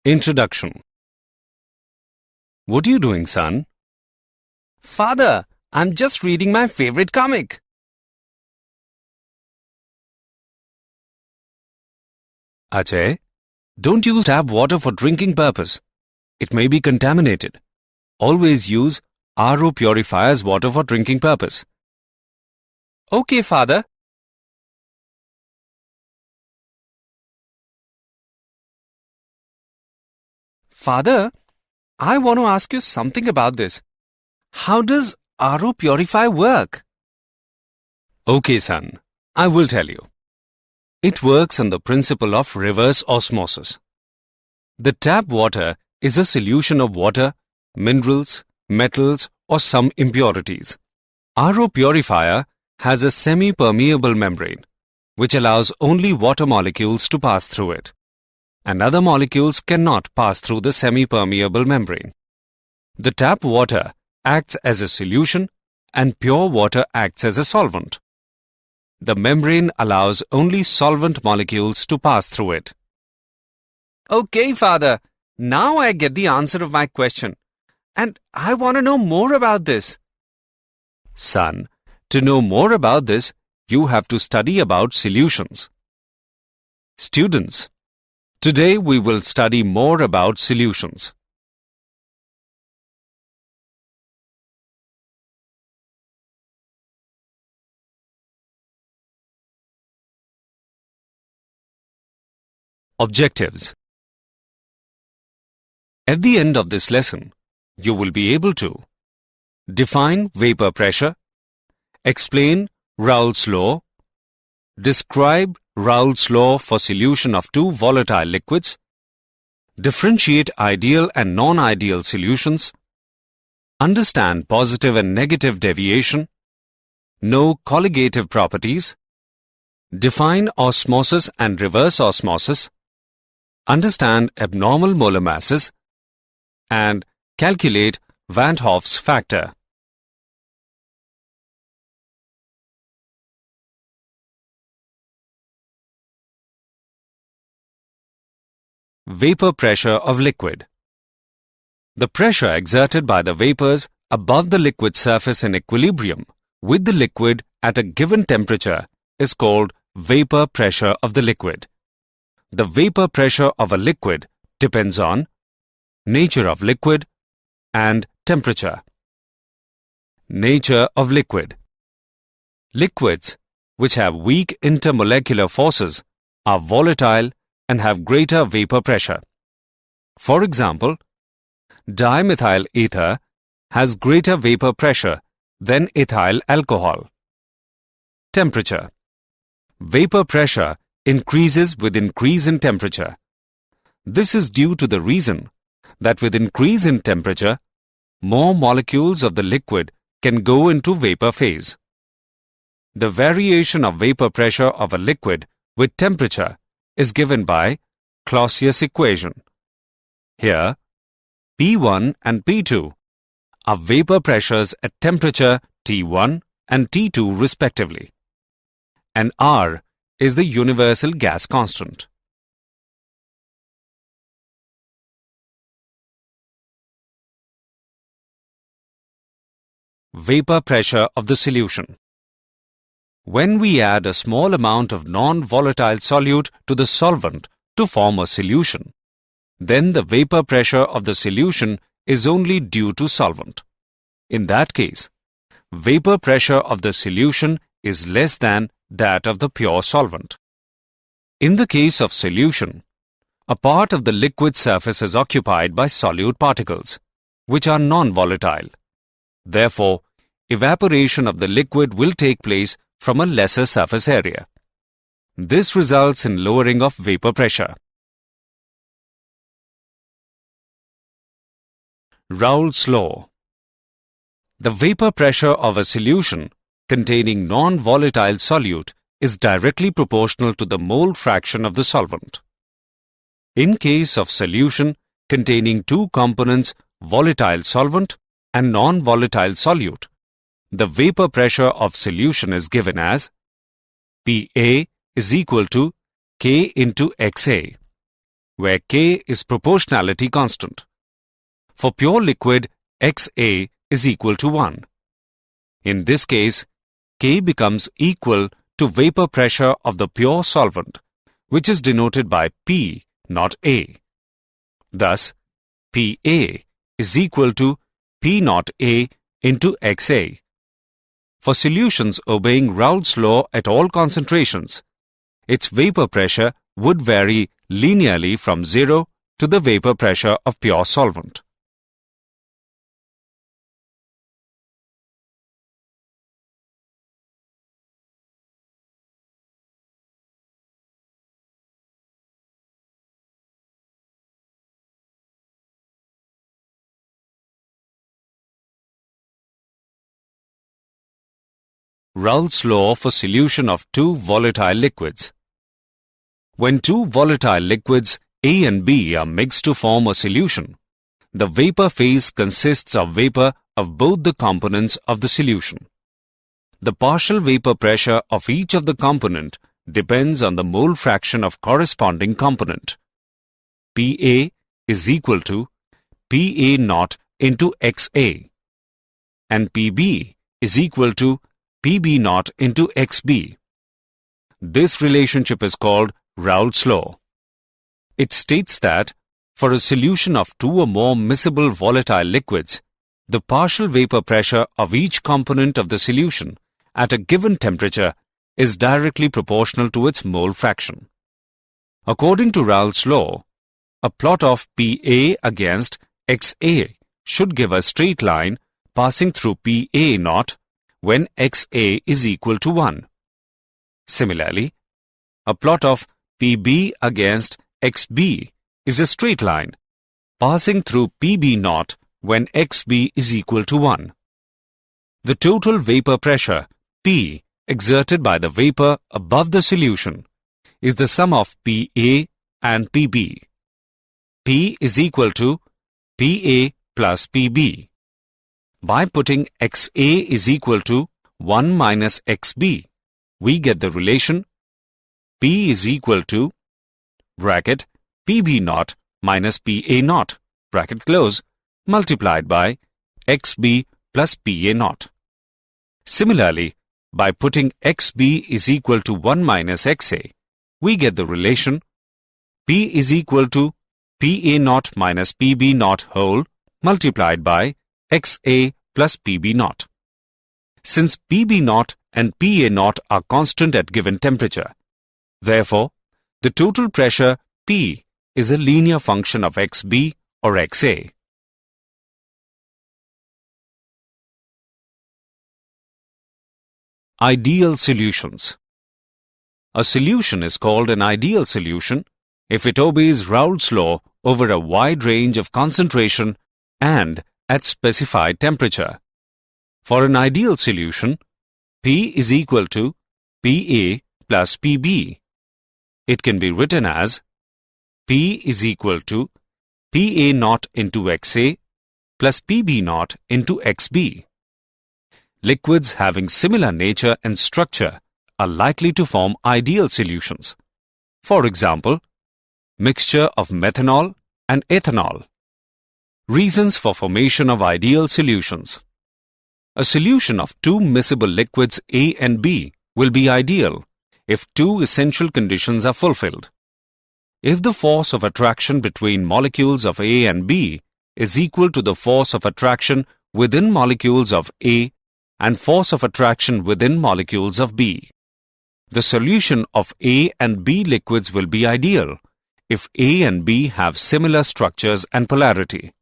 Introduction. What are you doing, son? Father, I'm just reading my favorite comic. Ajay, don't use tap water for drinking purpose. It may be contaminated. Always use RO purifier's water for drinking purpose. Okay, Father. Father, I want to ask you something about this. How does RO purify work? Okay, son, I will tell you. It works on the principle of reverse osmosis. The tap water is a solution of water, minerals, metals, or some impurities. RO purifier has a semi-permeable membrane, which allows only water molecules to pass through it, and other molecules cannot pass through the semi-permeable membrane. The tap water acts as a solution and pure water acts as a solvent. The membrane allows only solvent molecules to pass through it. Okay, Father. Now I get the answer of my question. And I want to know more about this. Son, to know more about this, you have to study about solutions. Students, today we will study more about solutions. Objectives. At the end of this lesson, you will be able to define vapor pressure, explain Raoult's law, describe Raoult's law for solution of two volatile liquids, differentiate ideal and non-ideal solutions, understand positive and negative deviation, know colligative properties, define osmosis and reverse osmosis, understand abnormal molar masses, and calculate Van Hoff's factor. Vapor pressure of liquid. The pressure exerted by the vapors above the liquid surface in equilibrium with the liquid at a given temperature is called vapor pressure of the liquid. The vapor pressure of a liquid depends on nature of liquid and temperature. Nature of liquid. Liquids which have weak intermolecular forces are volatile and have greater vapor pressure. For example, dimethyl ether has greater vapor pressure than ethyl alcohol. Temperature. Vapor pressure increases with increase in temperature. This is due to the reason that with increase in temperature, more molecules of the liquid can go into vapor phase. The variation of vapor pressure of a liquid with temperature is given by Clausius equation. Here, P1 and P2 are vapor pressures at temperature T1 and T2 respectively, and R is the universal gas constant. Vapor pressure of the solution. When we add a small amount of non-volatile solute to the solvent to form a solution, then the vapor pressure of the solution is only due to solvent. In that case, vapor pressure of the solution is less than that of the pure solvent. In the case of solution, a part of the liquid surface is occupied by solute particles, which are non-volatile. Therefore, evaporation of the liquid will take place from a lesser surface area. This results in lowering of vapor pressure. Raoult's law. The vapor pressure of a solution containing non-volatile solute is directly proportional to the mole fraction of the solvent. In case of solution containing two components, volatile solvent and non-volatile solute, the vapor pressure of solution is given as Pa is equal to K into XA. where K is proportionality constant. For pure liquid, XA is equal to 1. In this case, K becomes equal to vapor pressure of the pure solvent, which is denoted by P, not A. Thus, PA is equal to P naught A into XA. For solutions obeying Raoult's law at all concentrations, its vapor pressure would vary linearly from 0 to the vapor pressure of pure solvent. Raoult's law for solution of two volatile liquids. When two volatile liquids A and B are mixed to form a solution, the vapor phase consists of vapor of both the components of the solution. The partial vapor pressure of each of the component depends on the mole fraction of corresponding component. PA is equal to PA naught into XA, and PB is equal to PB naught into XB. This relationship is called Raoult's law. It states that for a solution of two or more miscible volatile liquids, the partial vapor pressure of each component of the solution at a given temperature is directly proportional to its mole fraction. According to Raoult's law, a plot of PA against XA should give a straight line passing through PA naught when XA is equal to 1. Similarly, a plot of PB against XB is a straight line passing through PB naught when XB is equal to 1. The total vapor pressure, P, exerted by the vapor above the solution is the sum of PA and PB. P is equal to PA plus PB. By putting XA is equal to 1 minus XB, we get the relation P is equal to bracket PB naught minus PA naught bracket close multiplied by XB plus PA naught. Similarly, by putting XB is equal to 1 minus XA, we get the relation P is equal to PA naught minus PB naught whole multiplied by XA plus PB naught. Since PB naught and PA naught are constant at given temperature, therefore, the total pressure P is a linear function of XB or XA. Ideal solutions. A solution is called an ideal solution if it obeys Raoult's law over a wide range of concentration and at specified temperature. For an ideal solution, P is equal to PA plus PB. It can be written as P is equal to PA naught into XA plus PB naught into XB. Liquids having similar nature and structure are likely to form ideal solutions. For example, mixture of methanol and ethanol. Reasons for formation of ideal solutions. A solution of two miscible liquids A and B will be ideal if two essential conditions are fulfilled. If the force of attraction between molecules of A and B is equal to the force of attraction within molecules of A and force of attraction within molecules of B. The solution of A and B liquids will be ideal if A and B have similar structures and polarity.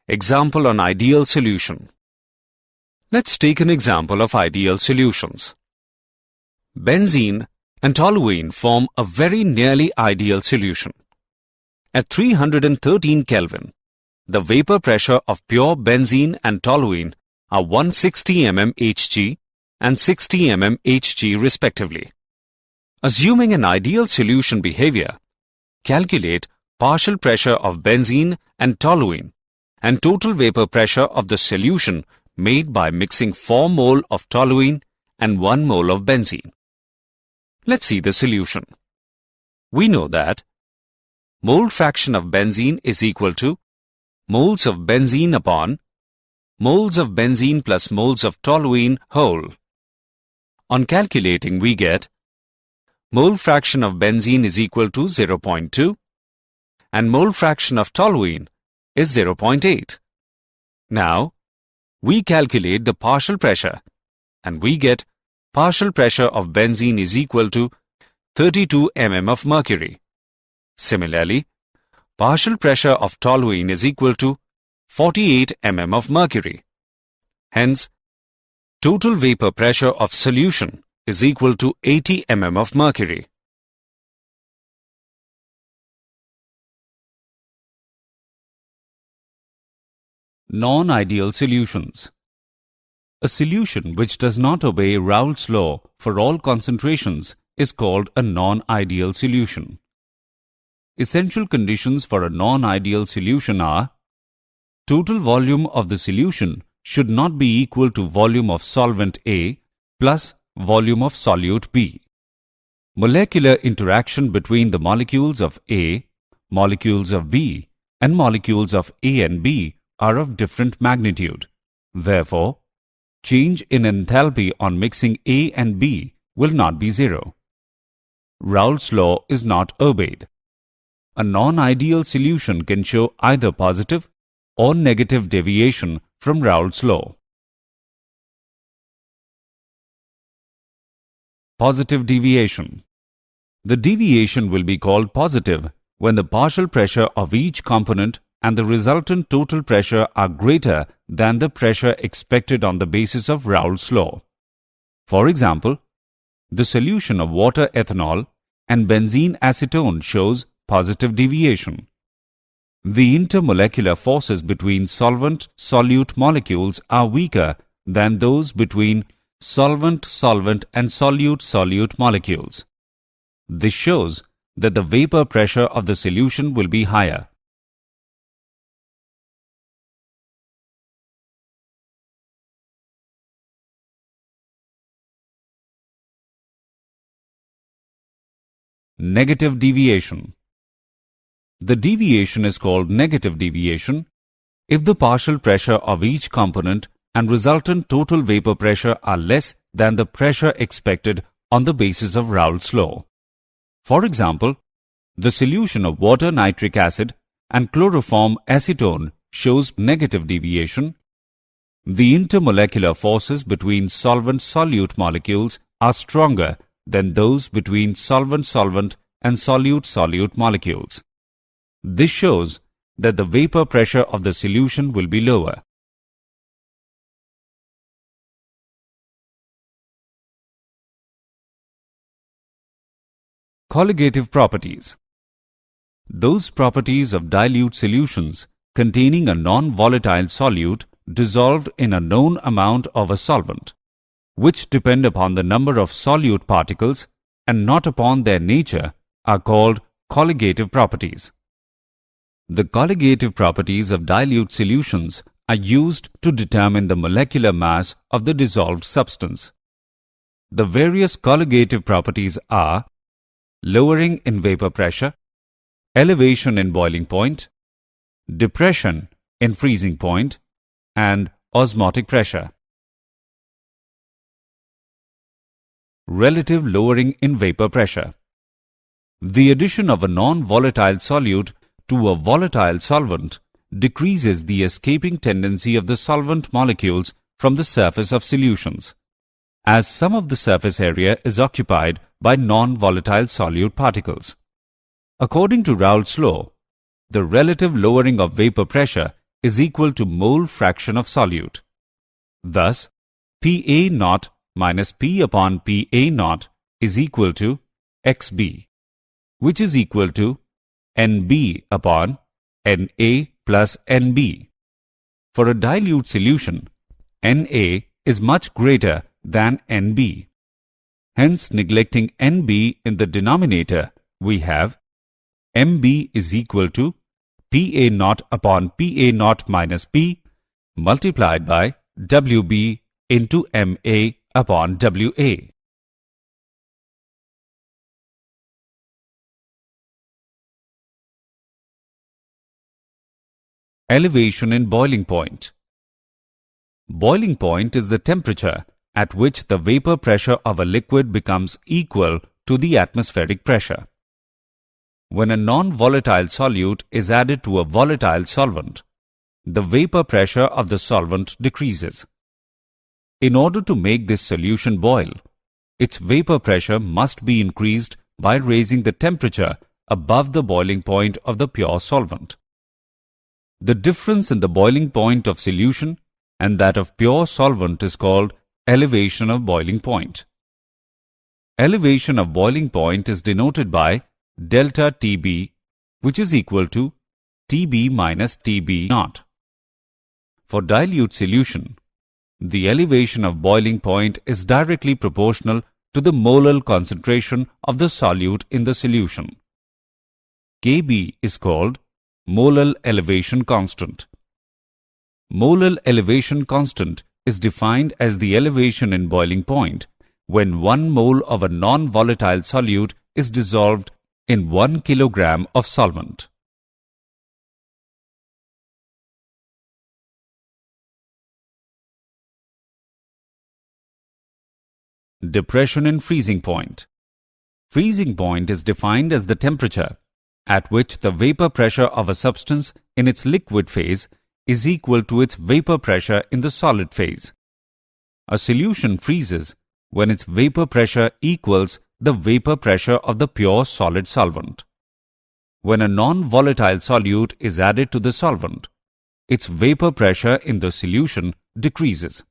Example on ideal solution. Let's take an example of ideal solutions. Benzene and toluene form a very nearly ideal solution. At 313 Kelvin, the vapor pressure of pure benzene and toluene are 160 mm Hg and 60 mm Hg respectively. Assuming an ideal solution behavior, calculate partial pressure of benzene and toluene, and total vapor pressure of the solution made by mixing 4 mole of toluene and 1 mole of benzene. Let's see the solution. We know that mole fraction of benzene is equal to moles of benzene upon moles of benzene plus moles of toluene whole. On calculating, we get mole fraction of benzene is equal to 0.2 and mole fraction of toluene is 0.8. Now, we calculate the partial pressure and we get partial pressure of benzene is equal to 32 mm of mercury. Similarly, partial pressure of toluene is equal to 48 mm of mercury. Hence, total vapor pressure of solution is equal to 80 mm of mercury. Non-ideal solutions. A solution which does not obey Raoult's law for all concentrations is called a non-ideal solution. Essential conditions for a non-ideal solution are: total volume of the solution should not be equal to volume of solvent A plus volume of solute B. Molecular interaction between the molecules of A, molecules of B, and molecules of A and B are of different magnitude. Therefore, change in enthalpy on mixing A and B will not be zero. Raoult's law is not obeyed. A non-ideal solution can show either positive or negative deviation from Raoult's law. Positive deviation. The deviation will be called positive when the partial pressure of each component and the resultant total pressure are greater than the pressure expected on the basis of Raoult's law. For example, the solution of water ethanol and benzene acetone shows positive deviation. The intermolecular forces between solvent-solute molecules are weaker than those between solvent-solvent and solute-solute molecules. This shows that the vapor pressure of the solution will be higher. Negative deviation. The deviation is called negative deviation if the partial pressure of each component and resultant total vapor pressure are less than the pressure expected on the basis of Raoult's law. For example, the solution of water nitric acid and chloroform acetone shows negative deviation. The intermolecular forces between solvent-solute molecules are stronger than those between solvent-solvent and solute-solute molecules. This shows that the vapor pressure of the solution will be lower. Colligative properties. Those properties of dilute solutions containing a non-volatile solute dissolved in a known amount of a solvent, which depend upon the number of solute particles and not upon their nature, are called colligative properties. The colligative properties of dilute solutions are used to determine the molecular mass of the dissolved substance. The various colligative properties are lowering in vapor pressure, elevation in boiling point, depression in freezing point, and osmotic pressure. Relative lowering in vapor pressure. The addition of a non-volatile solute to a volatile solvent decreases the escaping tendency of the solvent molecules from the surface of solutions, as some of the surface area is occupied by non-volatile solute particles. According to Raoult's law, the relative lowering of vapor pressure is equal to mole fraction of solute. Thus, Pa naught minus P upon Pa naught is equal to Xb, which is equal to Nb upon Na plus Nb. For a dilute solution, Na is much greater than Nb. Hence, neglecting Nb in the denominator, we have MB is equal to PA naught upon PA naught minus P multiplied by WB into MA upon WA. Elevation in boiling point. Boiling point is the temperature at which the vapor pressure of a liquid becomes equal to the atmospheric pressure. When a non-volatile solute is added to a volatile solvent, the vapor pressure of the solvent decreases. In order to make this solution boil, its vapor pressure must be increased by raising the temperature above the boiling point of the pure solvent. The difference in the boiling point of solution and that of pure solvent is called elevation of boiling point. Elevation of boiling point is denoted by delta Tb, which is equal to Tb minus Tb naught. For dilute solution, the elevation of boiling point is directly proportional to the molar concentration of the solute in the solution. Kb is called molar elevation constant. Molar elevation constant is defined as the elevation in boiling point when 1 mole of a non-volatile solute is dissolved in 1 kilogram of solvent. Depression in freezing point. Freezing point is defined as the temperature at which the vapor pressure of a substance in its liquid phase is equal to its vapor pressure in the solid phase. A solution freezes when its vapor pressure equals the vapor pressure of the pure solid solvent. When a non-volatile solute is added to the solvent, its vapor pressure in the solution decreases.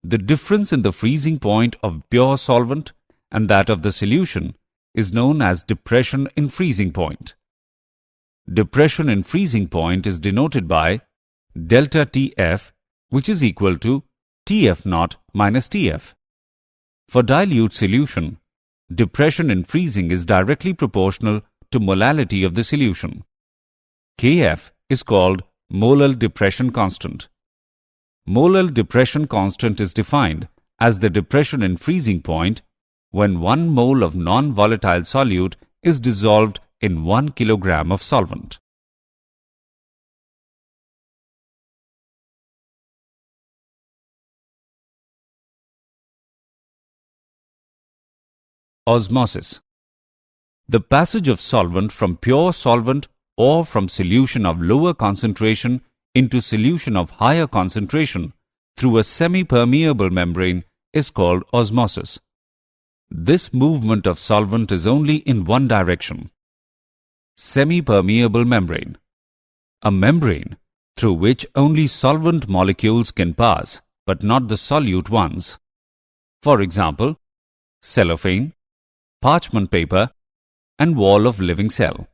The difference in the freezing point of pure solvent and that of the solution is known as depression in freezing point. Depression in freezing point is denoted by delta Tf, which is equal to Tf naught minus Tf. For dilute solution, depression in freezing is directly proportional to molality of the solution. Kf is called molar depression constant. Molar depression constant is defined as the depression in freezing point when 1 mole of non-volatile solute is dissolved in 1 kilogram of solvent. Osmosis. The passage of solvent from pure solvent or from solution of lower concentration into solution of higher concentration through a semi-permeable membrane is called osmosis. This movement of solvent is only in one direction. Semi-permeable membrane. A membrane through which only solvent molecules can pass, but not the solute ones. For example, cellophane, parchment paper, and wall of living cell.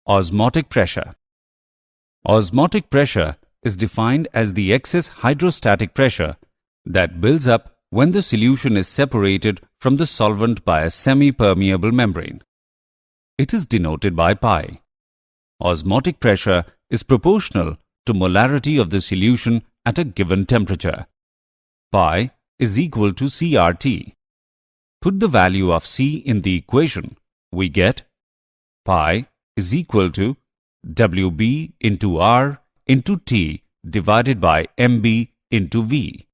Osmotic pressure. Osmotic pressure is defined as the excess hydrostatic pressure that builds up when the solution is separated from the solvent by a semi-permeable membrane. It is denoted by pi. Osmotic pressure is proportional to molarity of the solution at a given temperature. Pi is equal to CRT. Put the value of C in the equation. We get pi is equal to WB into R into T divided by MB into V.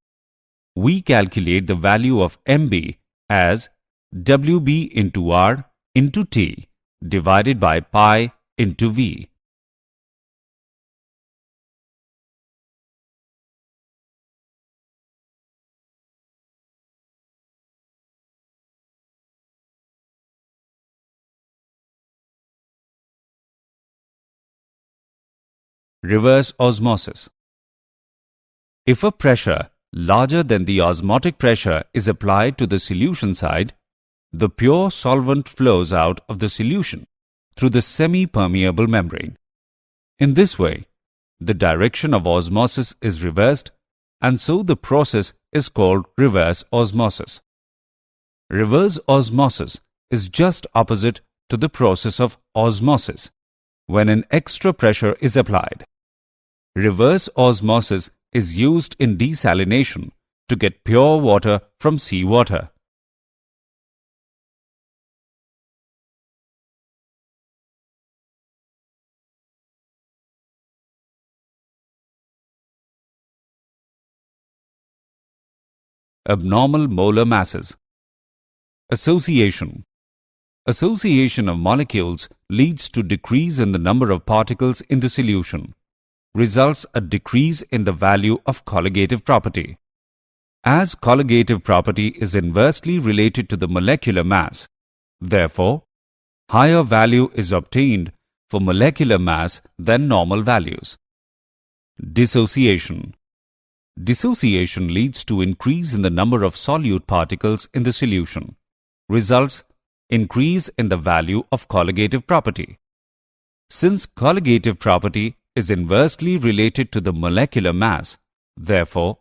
We calculate the value of MB as WB into R into T divided by pi into V. Reverse osmosis. If a pressure larger than the osmotic pressure is applied to the solution side, the pure solvent flows out of the solution through the semi-permeable membrane. In this way, the direction of osmosis is reversed, and so the process is called reverse osmosis. Reverse osmosis is just opposite to the process of osmosis, when an extra pressure is applied. Reverse osmosis is used in desalination to get pure water from seawater. Abnormal molar masses. Association. Association of molecules leads to decrease in the number of particles in the solution, results a decrease in the value of colligative property. As colligative property is inversely related to the molecular mass, therefore, higher value is obtained for molecular mass than normal values. Dissociation. Dissociation leads to increase in the number of solute particles in the solution, results increase in the value of colligative property. Since colligative property is inversely related to the molecular mass, therefore,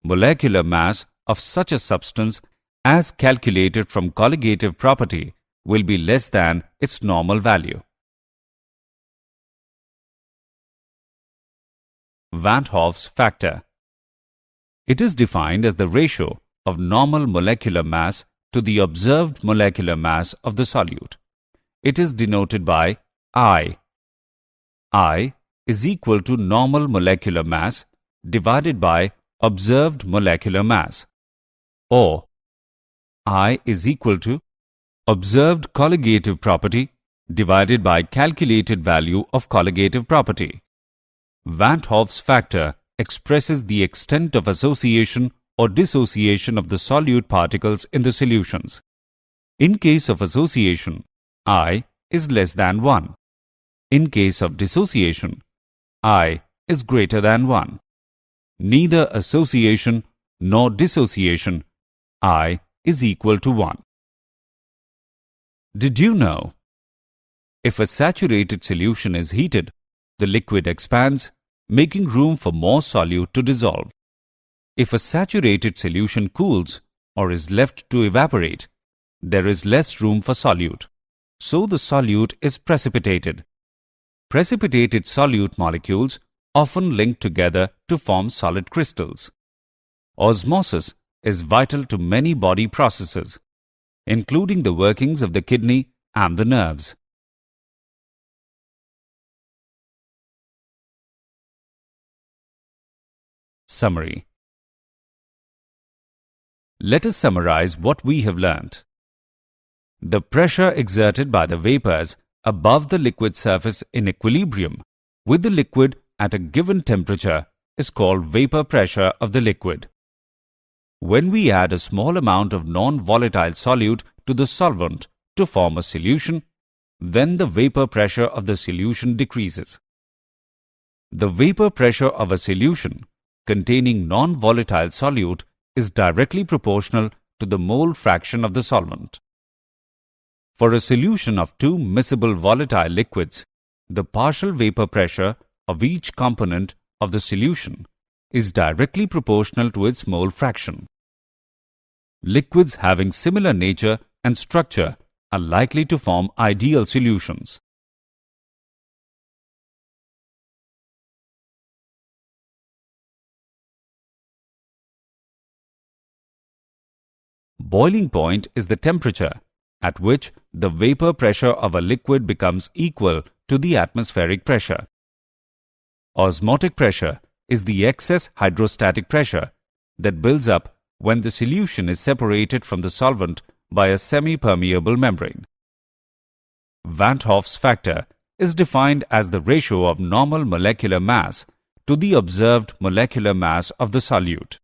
molecular mass of such a substance as calculated from colligative property will be less than its normal value. Van't Hoff's factor. It is defined as the ratio of normal molecular mass to the observed molecular mass of the solute. It is denoted by I. I is equal to normal molecular mass divided by observed molecular mass, or I is equal to observed colligative property divided by calculated value of colligative property. Van't Hoff's factor expresses the extent of association or dissociation of the solute particles in the solutions. In case of association, I is less than 1. In case of dissociation, I is greater than 1. Neither association nor dissociation, I is equal to 1. Did you know? If a saturated solution is heated, the liquid expands, making room for more solute to dissolve. If a saturated solution cools or is left to evaporate, there is less room for solute, so the solute is precipitated. Precipitated solute molecules often link together to form solid crystals. Osmosis is vital to many body processes, including the workings of the kidney and the nerves. Summary. Let us summarize what we have learnt. The pressure exerted by the vapors above the liquid surface in equilibrium with the liquid at a given temperature is called vapor pressure of the liquid. When we add a small amount of non-volatile solute to the solvent to form a solution, then the vapor pressure of the solution decreases. The vapor pressure of a solution containing non-volatile solute is directly proportional to the mole fraction of the solvent. For a solution of two miscible volatile liquids, the partial vapor pressure of each component of the solution is directly proportional to its mole fraction. Liquids having similar nature and structure are likely to form ideal solutions. Boiling point is the temperature at which the vapor pressure of a liquid becomes equal to the atmospheric pressure. Osmotic pressure is the excess hydrostatic pressure that builds up when the solution is separated from the solvent by a semi-permeable membrane. Van't Hoff's factor is defined as the ratio of normal molecular mass to the observed molecular mass of the solute.